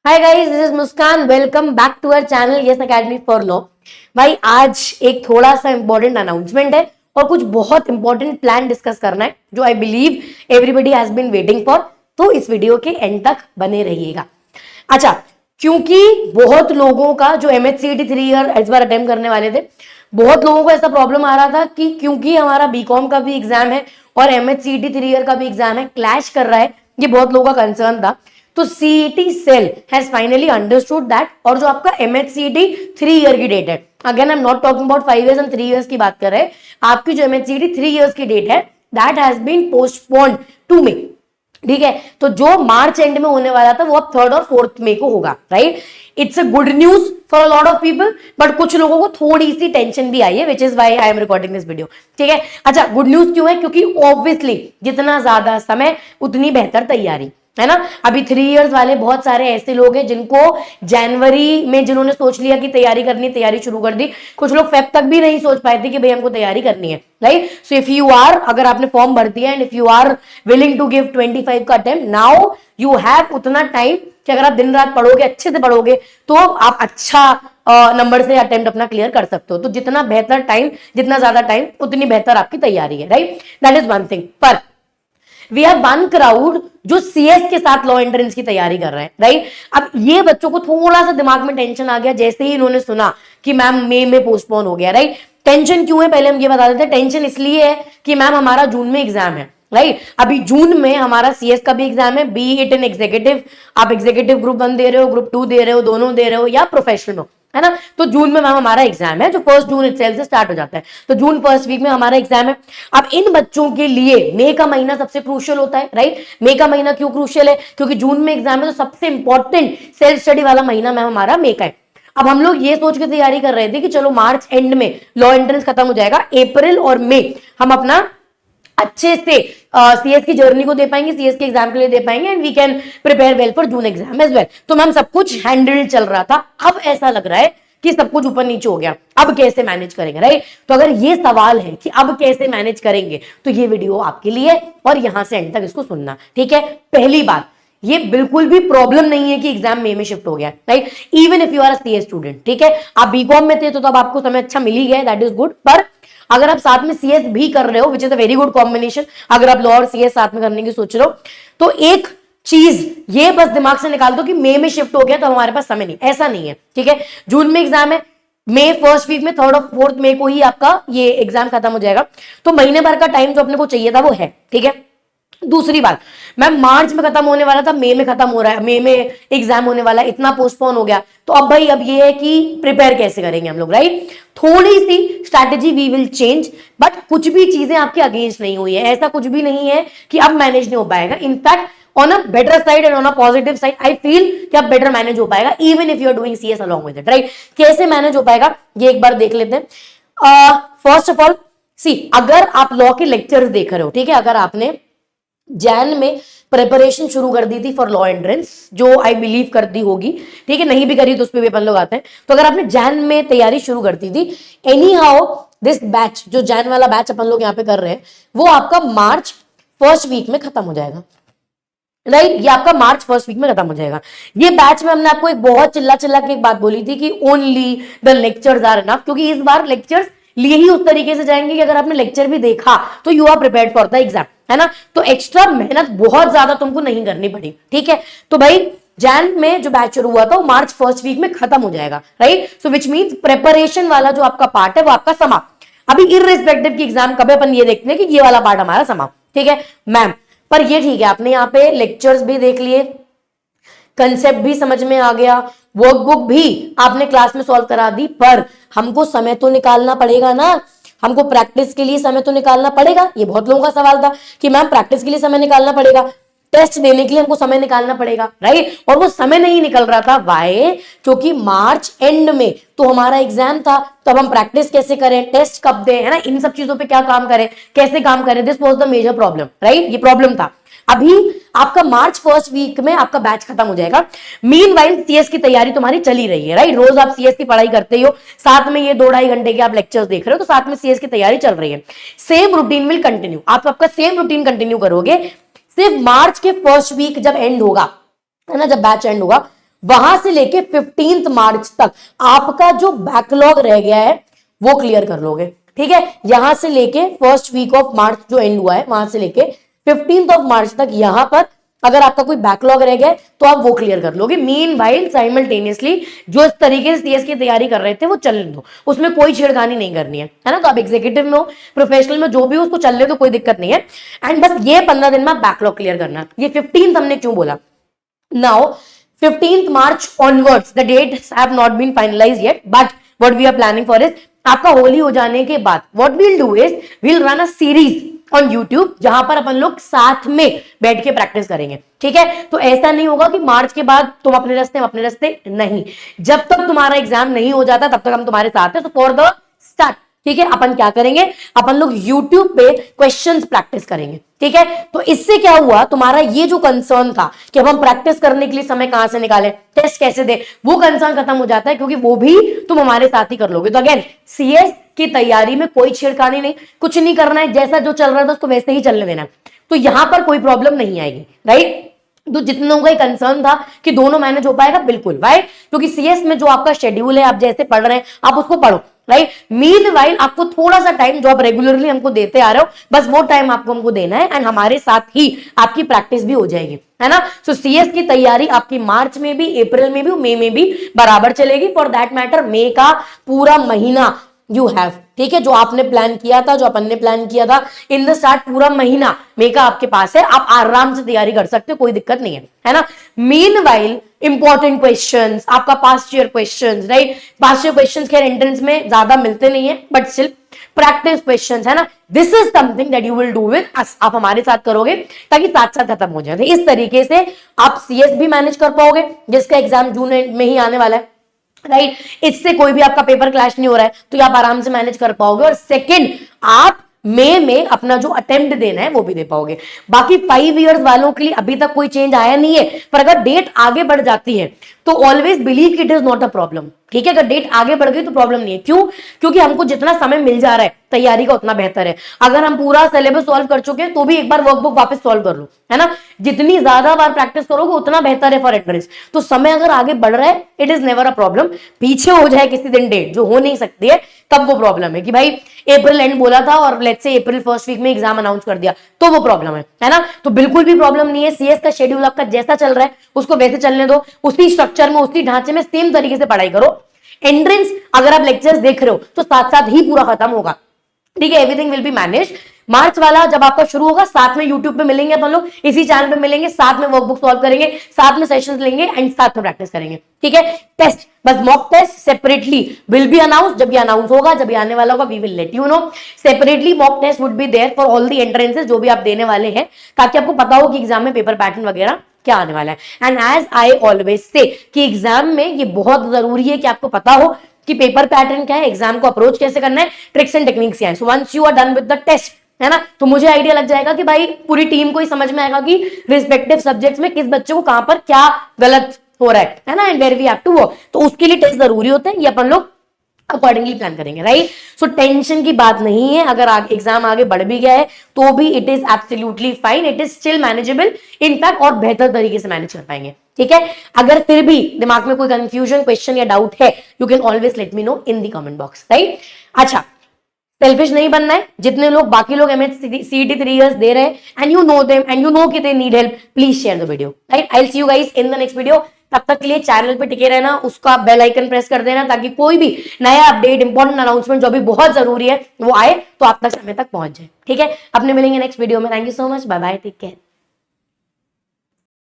Hi guys, this is Muskan. Welcome back to our channel Yes Academy for law. भाई आज एक थोड़ा सा इंपॉर्टेंट अनाउंसमेंट है और कुछ बहुत इंपॉर्टेंट प्लान डिस्कस करना है जो I believe everybody has been waiting for. तो इस वीडियो के एंड तक बने रहिएगा। अच्छा, क्योंकि बहुत लोगों का जो MHCET 3 ईयर इस बार अटेम्प्ट करने वाले थे, बहुत लोगों को ऐसा प्रॉब्लम आ रहा था कि क्योंकि हमारा बीकॉम का भी एग्जाम है और MHCET 3 ईयर का भी एग्जाम है, क्लैश कर रहा है। ये बहुत लोगों का कंसर्न था। तो CET cell has finally understood that, और जो आपका MHCET 3 ईयर की डेट है, again I am not talking about 5 years and 3 years की बात कर रहे हैं, आपकी जो MHCET 3 इयर्स की डेट है that has been postponed to May. ठीक है, तो जो मार्च एंड में होने वाला था वो अब 3rd और 4th मई को होगा। Right, it's a good news for a lot of people, but कुछ लोगों को थोड़ी सी टेंशन भी आई है, which is why I am recording this video. ठीक है, अच्छा, गुड न्यूज क्यों है? क्योंकि ऑब्वियसली जितना ज्यादा समय उतनी बेहतर तैयारी है ना। अभी 3 इयर्स वाले बहुत सारे ऐसे लोग हैं जिनको जनवरी में जिन्होंने सोच लिया कि तैयारी करनी, तैयारी शुरू कर दी। कुछ लोग फेब तक भी नहीं सोच पाए थे कि भाई हमको तैयारी करनी है। Right, so if you are, अगर आपने फॉर्म भर दिया and if you are willing to give 25 का अटेम्प्ट, नाउ यू हैव उतना टाइम कि अगर आप दिन रात पढ़ोगे, अच्छे से पढ़ोगे, तो आप अच्छा नंबर से अटेम्प्ट अपना क्लियर कर सकते हो। तो जितना बेहतर टाइम, जितना ज्यादा टाइम, उतनी बेहतर आपकी तैयारी है। Right, that is one thing. पर वी हैव वन क्राउड जो CS के साथ लॉ एंट्रेंस की तैयारी कर रहे हैं। राइट, अब ये बच्चों को थोड़ा सा दिमाग में टेंशन आ गया जैसे ही इन्होंने सुना कि मैम मई में पोस्टपोन हो गया। राइट, टेंशन क्यों है पहले हम ये बता देते हैं। टेंशन इसलिए है कि मैम हमारा जून में एग्जाम है। राइट, अभी जून में हमारा CS का भी एग्जाम है, बी इट इन एग्जीक्यूटिव, आप एग्जीक्यूटिव ग्रुप 1 दे रहे हो, ग्रुप 2 दे रहे हो, दोनों दे रहे हो, या प्रोफेशनल हो, है ना। तो जून में मैम हमारा एग्जाम है जो 1 जून इटसेल्फ से स्टार्ट हो जाता है। तो जून फर्स्ट वीक में हमारा एग्जाम है। अब इन बच्चों के लिए मई का महीना सबसे क्रूशियल होता है। राइट, मई का महीना क्यों क्रूशियल है? क्योंकि जून में एग्जाम है, तो सबसे इंपॉर्टेंट सेल्फ स्टडी वाला महीना मैम हमारा मई का है। अब हम लोग ये सोच के तैयारी कर रहे थे कि चलो मार्च एंड में लॉ एंट्रेंस खत्म हो जाएगा, अप्रैल और मई हम अपना अच्छे से CS की जर्नी को दे पाएंगे, CS के एग्जाम के लिए दे पाएंगे, and we can prepare well for June exam as well. तो मैम सब कुछ हैंडल चल रहा था। अब ऐसा लग रहा है कि सब कुछ ऊपर नीचे हो गया, अब कैसे मैनेज करेंगे। राइट, तो अगर ये सवाल है कि अब कैसे मैनेज करेंगे, तो ये वीडियो आपके लिए, और यहां से एंड तक इसको सुनना। ठीक है, पहली बात, ये बिल्कुल भी प्रॉब्लम नहीं है कि एग्जाम मई में शिफ्ट हो गया। Right, even if you are a CS student, ठीक है, आप बीकॉम में थे तो अब आपको समय अच्छा मिल ही गया, दैट इज गुड। पर अगर आप साथ में CS भी कर रहे हो, which is a very good combination, अगर आप लॉ और CS साथ में करने की सोच रहे हो, तो एक चीज ये बस दिमाग से निकाल दो कि मई में शिफ्ट हो गया तो हमारे पास समय नहीं, ऐसा नहीं है। ठीक है, जून में एग्जाम है, मई फर्स्ट वीक में 3rd और 4th मई को ही आपका ये एग्जाम खत्म हो जाएगा। तो महीने भर का टाइम जो अपने को चाहिए था वो है। ठीक है, दूसरी बात, मैम मार्च में खत्म होने वाला था, मई में खत्म हो रहा है, मई में एग्जाम होने वाला है, इतना पोस्टपोन हो गया, तो अब भाई अब ये है कि प्रिपेयर कैसे करेंगे हम लोग। राइट, थोड़ी सी strategy we will change, but कुछ भी चीजें आपके अगेंस्ट नहीं हुई है, ऐसा कुछ भी नहीं है कि अब मैनेज नहीं हो पाएगा। In fact on a better side and on a positive side I feel कि अब बेटर मैनेज हो पाएगा, even if you are doing CS along with it. Right, कैसे मैनेज हो पाएगा ये एक बार देख लेते हैं। फर्स्ट ऑफ ऑल सी, अगर आप लॉ के लेक्चर्स देख रहे हो, ठीक है, अगर आपने जैन में प्रिपरेशन शुरू कर दी थी फॉर लॉ एंट्रेंस, जो आई बिलीव कर दी होगी, ठीक है, नहीं भी करी तो उस पर भी अपन लोग आते हैं, तो अगर आपने जैन में तैयारी शुरू कर दी थी, एनी हाउ दिस बैच, जो जैन वाला बैच अपन लोग यहाँ पे कर रहे हैं, वो आपका मार्च फर्स्ट वीक में खत्म हो जाएगा। राइट, ये आपका मार्च फर्स्ट वीक में खत्म हो जाएगा। ये बैच में हमने आपको एक बहुत चिल्ला चिल्ला के एक बात बोली थी कि only the lectures are enough, क्योंकि इस बार लेक्चर्स लिए ही उस तरीके से जाएंगे कि अगर आपने लेक्चर भी देखा तो you are prepared for the exam, है ना। तो एक्स्ट्रा मेहनत बहुत ज्यादा तुमको नहीं करनी पड़ी। ठीक है, तो भाई जैन में जो बैच शुरू हुआ था वो मार्च फर्स्ट वीक में खत्म हो जाएगा। Right, so which means preparation वाला जो आपका पार्ट है वो आपका समाप्त। अभी इररिस्पेक्टिव की एग्जाम कब है, अपन ये देखते हैं कि ये वाला पार्ट हमारा समाप्त। ठीक है मैम, पर ये ठीक है, आपने यहाँ पे लेक्चर्स भी देख लिए, कंसेप्ट भी समझ में आ गया, वर्कबुक भी आपने क्लास में सॉल्व करा दी, पर हमको समय तो निकालना पड़ेगा ना, हमको प्रैक्टिस के लिए समय तो निकालना पड़ेगा। ये बहुत लोगों का सवाल था कि मैम प्रैक्टिस के लिए समय निकालना पड़ेगा, टेस्ट देने के लिए हमको समय निकालना पड़ेगा। राइट, और वो समय नहीं निकल रहा था, वाई? क्योंकि मार्च एंड में तो हमारा एग्जाम था, तब हम प्रैक्टिस कैसे करें, टेस्ट कब दें, है ना, इन सब चीजों पे क्या काम करें, कैसे काम करें, this was the major problem. Right, ये प्रॉब्लम था। अभी आपका मार्च फर्स्ट वीक में आपका बैच खत्म हो जाएगा। मीनवाइल CS की तैयारी तुम्हारी चली रही है। राइट, रोज आप CS की पढ़ाई करते ही हो, साथ में ये 2-2.5 घंटे के आप लेक्चर्स देख रहे हो, तो साथ में CS की तैयारी चल रही है। सेम रूटीन विल कंटिन्यू, आप आपका सेम रूटीन कंटिन्यू करोगे। सिर्फ मार्च के फर्स्ट वीक जब एंड होगा, है ना, जब बैच एंड होगा, वहां से लेके 15 मार्च तक आपका जो बैकलॉग रह गया है वो क्लियर कर लोगे। ठीक है, यहां से लेके फर्स्ट वीक ऑफ मार्च जो एंड हुआ है वहां से लेके 15 मार्च तक यहां पर अगर आपका कोई बैकलॉग रह गया तो आप वो क्लियर कर लोगे। मीन वाइल साइमल्टेनियसली जो इस तरीके से सीएस की तैयारी कर रहे थे वो चलने दो, उसमें कोई छेड़खानी नहीं करनी है ना। तो आप एग्जीक्यूटिव में हो, प्रोफेशनल में, जो भी हो, उसको चलने तो कोई दिक्कत नहीं है। एंड बस ये 15 दिन में बैकलॉग क्लियर करना। ये 15 हमने क्यों बोला? Now 15th March onwards the dates have not been finalized yet, but what we are planning for is आपका होली हो जाने के बाद what we'll do is we'll run a series on YouTube जहां पर अपन लोग साथ में बैठ के प्रैक्टिस करेंगे। ठीक है, तो ऐसा नहीं होगा कि मार्च के बाद तुम अपने रास्ते नहीं, जब तक तुम्हारा एग्जाम नहीं हो जाता तब तक हम तुम्हारे साथ हैं। तो फॉर द स्टार्ट, ठीक है, अपन क्या करेंगे, अपन लोग YouTube पे क्वेश्चंस प्रैक्टिस करेंगे। ठीक है, तो इससे क्या हुआ, तुम्हारा ये जो कंसर्न था कि अब हम प्रैक्टिस करने के लिए समय कहां से निकालें, टेस्ट कैसे दे, वो कंसर्न खत्म हो जाता है, क्योंकि वो भी तुम हमारे साथ ही कर लोगे। तो अगेन सीएस की तैयारी में कोई छेड़खानी नहीं, कुछ नहीं करना है, जैसा जो चल रहा है उसको वैसे ही चलने देना है। तो यहां पर कोई प्रॉब्लम नहीं आएगी, राइट। तो जितने लोगों का कंसर्न था कि दोनों मैनेज हो पाएगा, बिल्कुल, वाई, क्योंकि सीएस में जो आपका शेड्यूल है, आप जैसे पढ़ रहे हैं आप उसको पढ़ो, राइट। मीनवाइल आपको थोड़ा सा टाइम जो आप रेगुलरली हमको देते आ रहे हो, बस वो टाइम आपको हमको देना है, एंड हमारे साथ ही आपकी प्रैक्टिस भी हो जाएगी, है ना। सो सीएस की तैयारी आपकी मार्च में भी, अप्रैल में भी, मई में भी बराबर चलेगी। फॉर दैट मैटर मई का पूरा महीना यू हैव, ठीक है, जो आपने प्लान किया था, जो अपन ने प्लान किया था इन द स्टार्ट, पूरा महीना मई का आपके पास है, आप आराम से तैयारी कर सकते हो, कोई दिक्कत नहीं है ना। मीनवाइल इंपॉर्टेंट क्वेश्चंस, आपका past year questions, right, past year questions खैर एंट्रेंस में ज्यादा मिलते नहीं है, बट स्टिल प्रैक्टिस क्वेश्चंस, है ना, this is something that you will do with us, आप हमारे साथ करोगे ताकि साथ साथ खत्म हो जाए। इस तरीके से आप सीएस भी मैनेज कर पाओगे, जिसका एग्जाम जून में ही आने वाला है, राइट। इससे कोई भी आपका पेपर क्लैश नहीं हो रहा है, तो आप आराम से मैनेज कर पाओगे। और सेकंड, आप मई में अपना जो अटेम्प्ट देना है वो भी दे पाओगे। बाकी 5 इयर्स वालों के लिए अभी तक कोई चेंज आया नहीं है, पर अगर डेट आगे बढ़ जाती है तो always believe it is not a problem. ठीक है, अगर डेट आगे बढ़ गई तो प्रॉब्लम नहीं है। क्यों? क्योंकि हमको जितना समय मिल जा रहा है तैयारी का उतना बेहतर है। अगर हम पूरा सिलेबस सॉल्व कर चुके हैं तो भी एक बार वर्कबुक वापस सॉल्व कर लो, है ना। जितनी ज्यादा बार प्रैक्टिस करोगे उतना बेहतर है फॉर एंट्रेंस। तो समय अगर आगे बढ़ रहा है, it is never a problem. पीछे हो जाए किसी दिन डेट, जो हो नहीं सकती है, तब वो प्रॉब्लम है कि भाई अप्रैल एंड बोला था और let's say April first week में एग्जाम अनाउंस कर दिया, तो वो प्रॉब्लम है ना। तो बिल्कुल भी प्रॉब्लम नहीं है। सीएस का शेड्यूल आपका जैसा चल रहा है उसको वैसे चलने दो, उसी स्ट्रक्चर में, उसी ढांचे में, सेम तरीके से पढ़ाई करो। एंट्रेंस अगर आप लेक्चर्स देख रहे हो तो साथ साथ ही पूरा खत्म होगा, ठीक है, एवरीथिंग विल बी मैनेज। मार्च वाला जब आपका शुरू होगा, साथ में यूट्यूब पे मिलेंगे अपन लोग, इसी चैनल पे मिलेंगे, साथ में वर्कबुक सॉल्व करेंगे, साथ में सेशंस लेंगे एंड साथ में प्रैक्टिस करेंगे, ठीक है। टेस्ट, बस mock test separately will be announce, जब ये अनाउंस होगा, जब ये आने वाला होगा, we will let you know. Separately mock test would be there for all the entrances जो भी आप देने वाले हैं, ताकि आपको पता हो कि एग्जाम में पेपर पैटर्न वगैरह क्या आने वाला है। And as I always say कि एग्जाम में ये बहुत जरूरी है कि आपको पता हो कि पेपर पैटर्न क्या है, एग्जाम को अप्रोच कैसे करना है, ट्रिक्स एंड टेक्निक्स क्या है। So once you are done with the test, है ना, तो मुझे आइडिया लग जाएगा कि भाई पूरी टीम को ही समझ में आएगा कि रिस्पेक्टिव सब्जेक्ट्स में किस बच्चे को कहां पर क्या गलत हो रहा है ना, and where we have to work. तो उसके लिए टेस्ट जरूरी होते हैं, ये अपन लोग अकॉर्डिंगली प्लान करेंगे, राइट। सो टेंशन की बात नहीं है। अगर एग्जाम आगे बढ़ भी गया है तो भी it is absolutely fine, it is still manageable, in fact और बेहतर तरीके से मैनेज कर पाएंगे, ठीक है। अगर फिर भी दिमाग में कोई कंफ्यूजन, क्वेश्चन या डाउट है, you can always let me know in the comment box, right. अच्छा, सेल्फिश नहीं बनना है। जितने लोग, बाकी लोग MHCET 3 इयर्स दे रहे हैं and you know them and you know कि they need help, please share the video, right. I will see you guys in the next video. तब तक के लिए चैनल पे टिके रहना, उसका बेल आइकन प्रेस कर देना, ताकि कोई भी नया अपडेट, इंपॉर्टेंट अनाउंसमेंट जो भी बहुत जरूरी है वो आए तो आप तक समय तक पहुंच जाए, ठीक है। अपने मिलेंगे नेक्स्ट वीडियो में। Thank you so much, bye bye, take care.